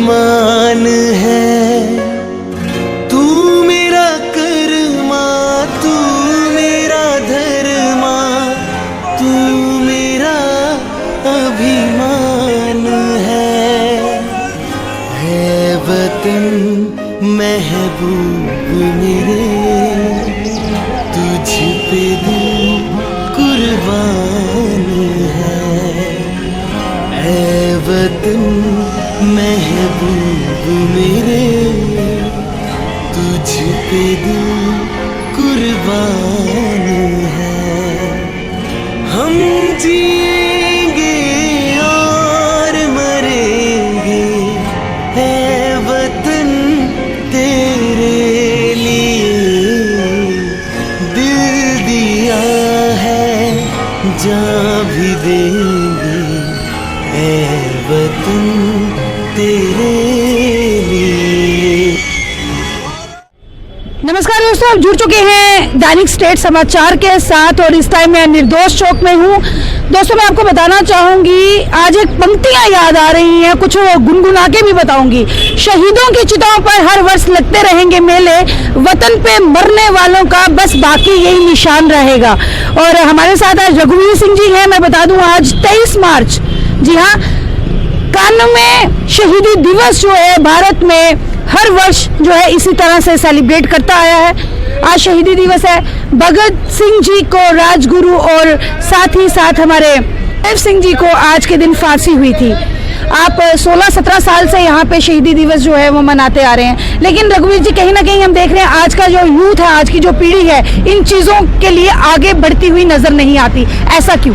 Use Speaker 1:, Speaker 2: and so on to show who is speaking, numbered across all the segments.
Speaker 1: अरमान है, तू मेरा कर्मा, तू मेरा धर्मा, तू मेरा अभिमान है वतन महबूब मेरे, तुझ पे दिल कुर्बान है। ऐ वतन महबूब मेरे, तुझ पे दिल कुर्बान है। हम जिएंगे और मरेंगे, है वतन तेरे लिए। दिल दिया है, जान भी देंगे, है वतन तेरे लिए।
Speaker 2: नमस्कार दोस्तों, आप जुड़ चुके हैं दैनिक स्टेट समाचार के साथ और इस टाइम मैं निर्दोष चौक में हूँ। दोस्तों मैं आपको बताना चाहूंगी, आज एक पंक्तियां याद आ रही हैं, कुछ गुनगुना के भी बताऊंगी। शहीदों की चिताओं पर हर वर्ष लगते रहेंगे मेले, वतन पे मरने वालों का बस बाकी यही निशान रहेगा। और हमारे साथ आज रघुवीर सिंह जी हैं। मैं बता दूं आज 23 मार्च, जी हाँ, 91 शहीदी दिवस जो है भारत में हर वर्ष जो है इसी तरह से सेलिब्रेट करता आया है। आज शहीदी दिवस है। भगत सिंह जी को राजगुरु और साथ ही साथ हमारे देव सिंह जी को आज के दिन फांसी हुई थी। आप 16-17 साल से यहाँ पे शहीदी दिवस जो है वो मनाते आ रहे हैं, लेकिन रघुवीर जी कहीं ना कहीं हम देख रहे हैं आज का जो यूथ है, आज की जो पीढ़ी है, इन चीज़ों के लिए आगे बढ़ती हुई नजर नहीं आती। ऐसा क्यों?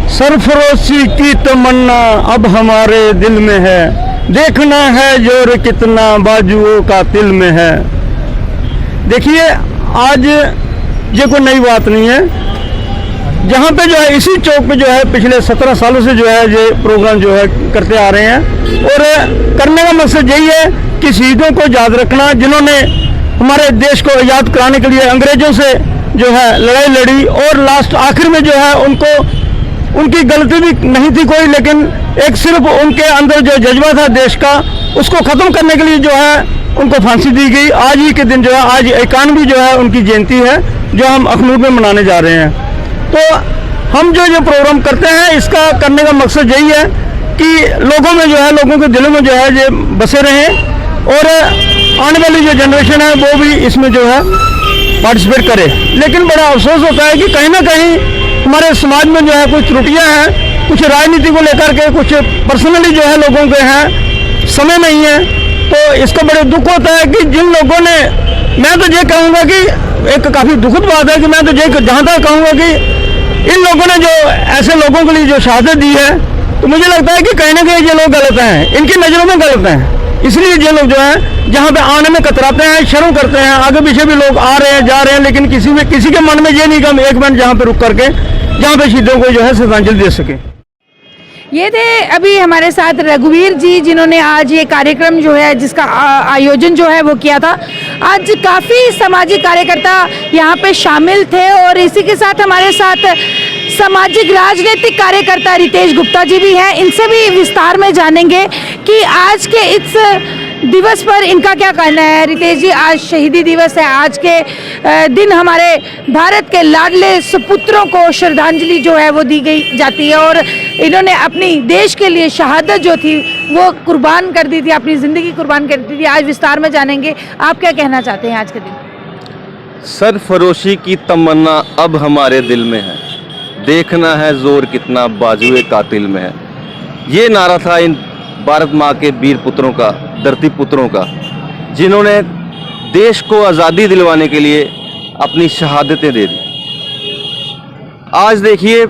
Speaker 3: सरफरोशी की तमन्ना अब हमारे दिल में है, देखना है जोर कितना बाजुओं का तिल में है। देखिए, आज ये कोई नई बात नहीं है। जहाँ पे जो है इसी चौक पे जो है पिछले 17 सालों से जो है ये प्रोग्राम जो है करते आ रहे हैं, और करने का मकसद यही है कि शहीदों को याद रखना, जिन्होंने हमारे देश को आज़ाद कराने के लिए अंग्रेजों से जो है लड़ाई लड़ी, और लास्ट आखिर में जो है उनकी गलती भी नहीं थी कोई, लेकिन एक सिर्फ उनके अंदर जो जज्बा था देश का, उसको ख़त्म करने के लिए जो है उनको फांसी दी गई। आज ही के दिन जो है, आज 91वीं जो है उनकी जयंती है, जो हम अखनूर में मनाने जा रहे हैं। तो हम जो प्रोग्राम करते हैं, इसका करने का मकसद यही है कि लोगों में जो है, लोगों के दिलों में जो है ये बसे रहें, और आने वाली जो जनरेशन है वो भी इसमें जो है पार्टिसिपेट करे। लेकिन बड़ा अफसोस होता है कि कहीं ना कहीं हमारे समाज में जो है कुछ त्रुटियां हैं, कुछ राजनीति को लेकर के, कुछ पर्सनली जो है लोगों के हैं, समय नहीं है। तो इसका बड़े दुख होता है कि जिन लोगों ने, मैं तो ये कहूँगा कि एक काफ़ी दुखद बात है कि मैं तो ये जहाँ तक कहूँगा कि इन लोगों ने जो ऐसे लोगों के लिए जो शहादत दी है, तो मुझे लगता है कि कहीं ना कहीं ये लोग गलत हैं, इनकी नज़रों में गलत हैं। इसलिए ये लोग जो है जहाँ पे आने में कतराते हैं, शर्म करते हैं। आगे पीछे भी लोग आ रहे हैं, जा रहे हैं, लेकिन किसी के मन में ये नहीं कि हम एक मिनट जहाँ पे रुक करके जहाँ पे शहीदों को जो है श्रद्धांजलि दे सके।
Speaker 2: ये थे अभी हमारे साथ रघुवीर जी, जिन्होंने आज ये कार्यक्रम जो है, जिसका आयोजन जो है वो किया था। आज काफ़ी सामाजिक कार्यकर्ता यहाँ पे शामिल थे, और इसी के साथ हमारे साथ सामाजिक राजनीतिक कार्यकर्ता रितेश गुप्ता जी भी हैं। इनसे भी विस्तार में जानेंगे कि आज के इस दिवस पर इनका क्या कहना है। रितेश जी, आज शहीदी दिवस है, आज के दिन हमारे भारत के लाडले सुपुत्रों को श्रद्धांजलि जो है वो दी गई जाती है, और इन्होंने अपनी देश के लिए शहादत जो थी वो कुर्बान कर दी थी, अपनी ज़िंदगी कुर्बान कर दी थी। आज विस्तार में जानेंगे, आप क्या कहना चाहते हैं आज के दिन?
Speaker 4: सरफरोशी की तमन्ना अब हमारे दिल में है, देखना है जोर कितना बाजुए कातिल में है। ये नारा था इन भारत माँ के वीर पुत्रों का, धरती पुत्रों का, जिन्होंने देश को आज़ादी दिलवाने के लिए अपनी शहादतें दे दी। आज देखिए,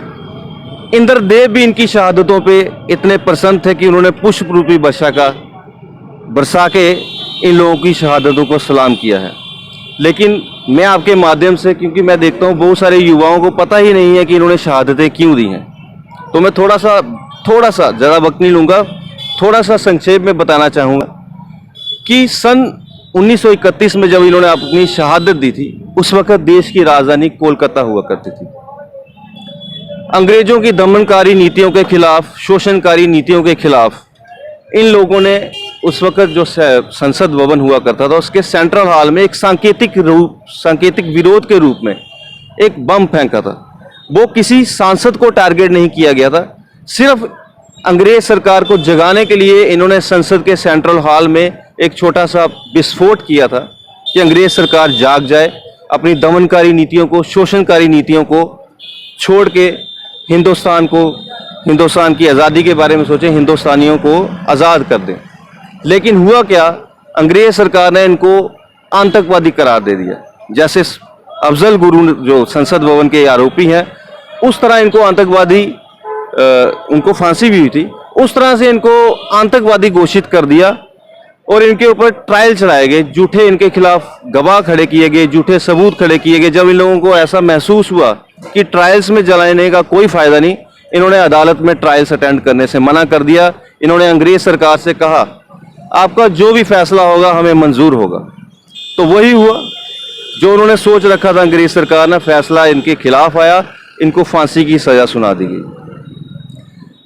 Speaker 4: इंद्रदेव भी इनकी शहादतों पे इतने प्रसन्न थे कि उन्होंने पुष्प रूपी वर्षा का बरसा के इन लोगों की शहादतों को सलाम किया है। लेकिन मैं आपके माध्यम से, क्योंकि मैं देखता हूँ बहुत सारे युवाओं को पता ही नहीं है कि इन्होंने शहादतें क्यों दी हैं, तो मैं थोड़ा सा ज़्यादा वक्त नहीं लूँगा, थोड़ा सा संक्षेप में बताना चाहूँगा कि सन 1931 में जब इन्होंने अपनी शहादत दी थी, उस वक्त देश की राजधानी कोलकाता हुआ करती थी। अंग्रेजों की दमनकारी नीतियों के खिलाफ, शोषणकारी नीतियों के खिलाफ इन लोगों ने उस वक्त जो संसद भवन हुआ करता था उसके सेंट्रल हॉल में एक सांकेतिक विरोध के रूप में एक बम फेंका था। वो किसी सांसद को टारगेट नहीं किया गया था, सिर्फ अंग्रेज सरकार को जगाने के लिए इन्होंने संसद के सेंट्रल हॉल में एक छोटा सा विस्फोट किया था कि अंग्रेज सरकार जाग जाए, अपनी दमनकारी नीतियों को, शोषणकारी नीतियों को छोड़ के हिंदुस्तान की आज़ादी के बारे में सोचें, हिंदुस्तानियों को आज़ाद कर दें। लेकिन हुआ क्या, अंग्रेज सरकार ने इनको आतंकवादी करार दे दिया। जैसे अफजल गुरु जो संसद भवन के आरोपी हैं, उस तरह इनको आतंकवादी, उनको फांसी भी हुई थी, उस तरह से इनको आतंकवादी घोषित कर दिया और इनके ऊपर ट्रायल चढ़ाए गए, झूठे इनके खिलाफ गवाह खड़े किए गए, झूठे सबूत खड़े किए गए। जब इन लोगों को ऐसा महसूस हुआ कि ट्रायल्स में जलाने का कोई फायदा नहीं, इन्होंने अदालत में ट्रायल्स अटेंड करने से मना कर दिया। इन्होंने अंग्रेज सरकार से कहा आपका जो भी फैसला होगा हमें मंजूर होगा। तो वही हुआ जो उन्होंने सोच रखा था अंग्रेज सरकार ने, फैसला इनके खिलाफ आया, इनको फांसी की सजा सुना दी गई।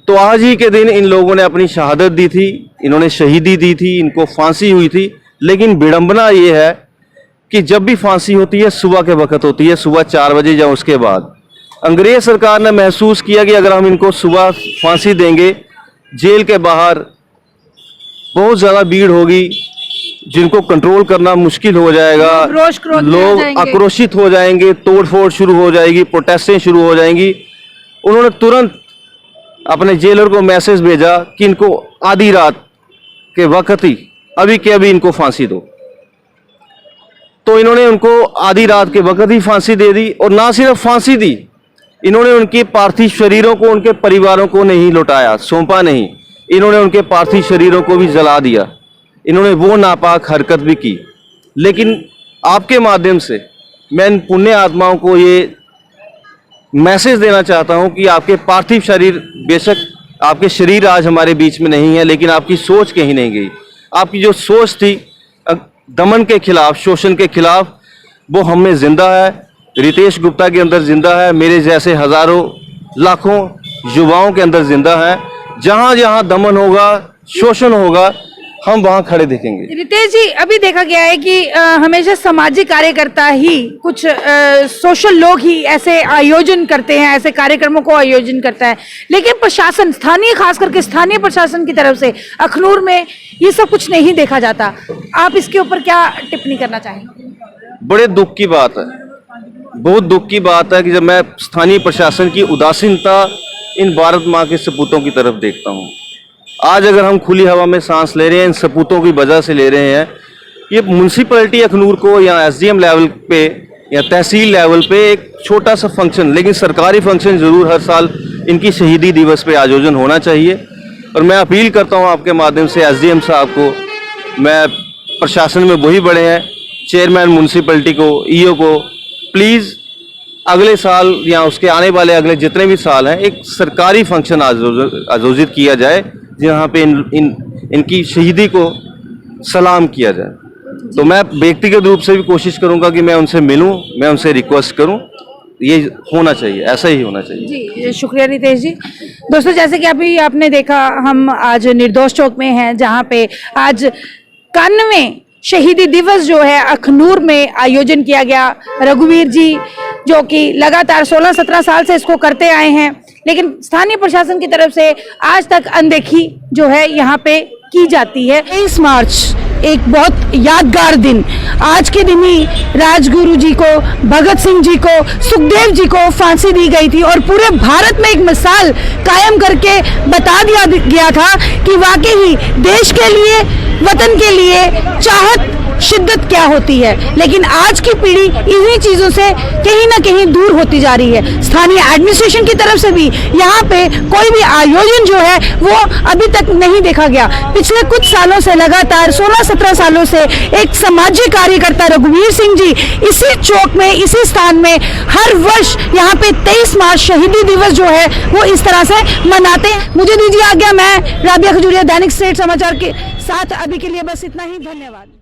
Speaker 4: तो आज ही के दिन इन लोगों ने अपनी शहादत दी थी, इन्होंने शहीदी दी थी, इनको फांसी हुई थी। लेकिन विडंबना ये है कि जब भी फांसी होती है सुबह के वक्त होती है, सुबह 4 बजे या उसके बाद। अंग्रेज सरकार ने महसूस किया कि अगर हम इनको सुबह फांसी देंगे, जेल के बाहर बहुत ज़्यादा भीड़ होगी, जिनको कंट्रोल करना मुश्किल हो जाएगा, लोग आक्रोशित हो जाएंगे, तोड़फोड़ शुरू हो जाएगी, प्रोटेस्टें शुरू हो जाएंगी। उन्होंने तुरंत अपने जेलर को मैसेज भेजा कि इनको आधी रात के वक्त ही अभी के अभी इनको फांसी दो। तो इन्होंने उनको आधी रात के वक्त ही फांसी दे दी, और ना सिर्फ फांसी दी, इन्होंने उनके पार्थिव शरीरों को उनके परिवारों को नहीं लौटाया, सौंपा नहीं, इन्होंने उनके पार्थिव शरीरों को भी जला दिया। इन्होंने वो नापाक हरकत भी की। लेकिन आपके माध्यम से मैं इन पुण्य आत्माओं को ये मैसेज देना चाहता हूं कि आपके पार्थिव शरीर, बेशक आपके शरीर आज हमारे बीच में नहीं है, लेकिन आपकी सोच कहीं नहीं गई। आपकी जो सोच थी दमन के खिलाफ, शोषण के खिलाफ, वो हम में जिंदा है, रितेश गुप्ता के अंदर जिंदा है, मेरे जैसे हजारों लाखों युवाओं के अंदर जिंदा है। जहां जहां दमन होगा, शोषण होगा, हम वहां खड़े दिखेंगे।
Speaker 2: रितेश जी, अभी देखा गया है कि हमेशा सामाजिक कार्यकर्ता ही, कुछ सोशल लोग ही ऐसे आयोजन करते हैं, ऐसे कार्यक्रमों को आयोजन करता है, लेकिन प्रशासन, स्थानीय, खास करके स्थानीय प्रशासन की तरफ से अखनूर में ये सब कुछ नहीं देखा जाता। आप इसके ऊपर क्या टिप्पणी करना चाहेंगे?
Speaker 4: बड़े दुख की बात है, बहुत दुख की बात है कि जब मैं स्थानीय प्रशासन की उदासीनता इन भारत माँ के सपूतों की तरफ देखता हूँ। आज अगर हम खुली हवा में सांस ले रहे हैं, इन सपूतों की वजह से ले रहे हैं। ये म्यूनसिपैलिटी अखनूर को या एसडीएम लेवल पे या तहसील लेवल पे एक छोटा सा फंक्शन, लेकिन सरकारी फंक्शन जरूर हर साल इनकी शहीदी दिवस पे आयोजन होना चाहिए। और मैं अपील करता हूँ आपके माध्यम से एसडीएम साहब को, मैं प्रशासन में वही बड़े हैं, चेयरमैन म्यूनसिपैलिटी को, ईओ को, प्लीज़ अगले साल या उसके आने वाले अगले जितने भी साल हैं, एक सरकारी फंक्शन आयोजित किया जाए जहाँ पे इनकी शहीदी को सलाम किया जाए। तो मैं व्यक्तिगत रूप से भी कोशिश करूँगा कि मैं उनसे मिलूँ, मैं उनसे रिक्वेस्ट करूँ, ये होना चाहिए, ऐसा ही होना चाहिए।
Speaker 2: जी, शुक्रिया रितेश जी। दोस्तों, जैसे कि अभी आपने देखा, हम आज निर्दोष चौक में हैं, जहाँ पे आज 91 शहीदी दिवस जो है अखनूर में आयोजन किया गया। रघुवीर जी जो कि लगातार 16-17 साल से इसको करते आए हैं, लेकिन स्थानीय प्रशासन की तरफ से आज तक अनदेखी जो है यहाँ पे की जाती है। 23 मार्च एक बहुत यादगार दिन, आज के दिन ही राजगुरु जी को, भगत सिंह जी को, सुखदेव जी को फांसी दी गई थी और पूरे भारत में एक मिसाल कायम करके बता दिया गया था कि वाकई ही देश के लिए, वतन के लिए चाहत, शिद्दत क्या होती है। लेकिन आज की पीढ़ी इन्हीं चीज़ों से कहीं ना कहीं दूर होती जा रही है। स्थानीय एडमिनिस्ट्रेशन की तरफ से भी यहाँ पे कोई भी आयोजन जो है वो अभी तक नहीं देखा गया। पिछले कुछ सालों से लगातार 16-17 सालों से एक सामाजिक कार्यकर्ता रघुवीर सिंह जी इसी चौक में, इसी स्थान में हर वर्ष यहाँ पे 23 मार्च शहीदी दिवस जो है वो इस तरह से मनाते हैं। मुझे दीजिए आज्ञा, मैं राबिया खजूरिया, दैनिक स्टेट समाचार के साथ अभी के लिए बस इतना ही। धन्यवाद।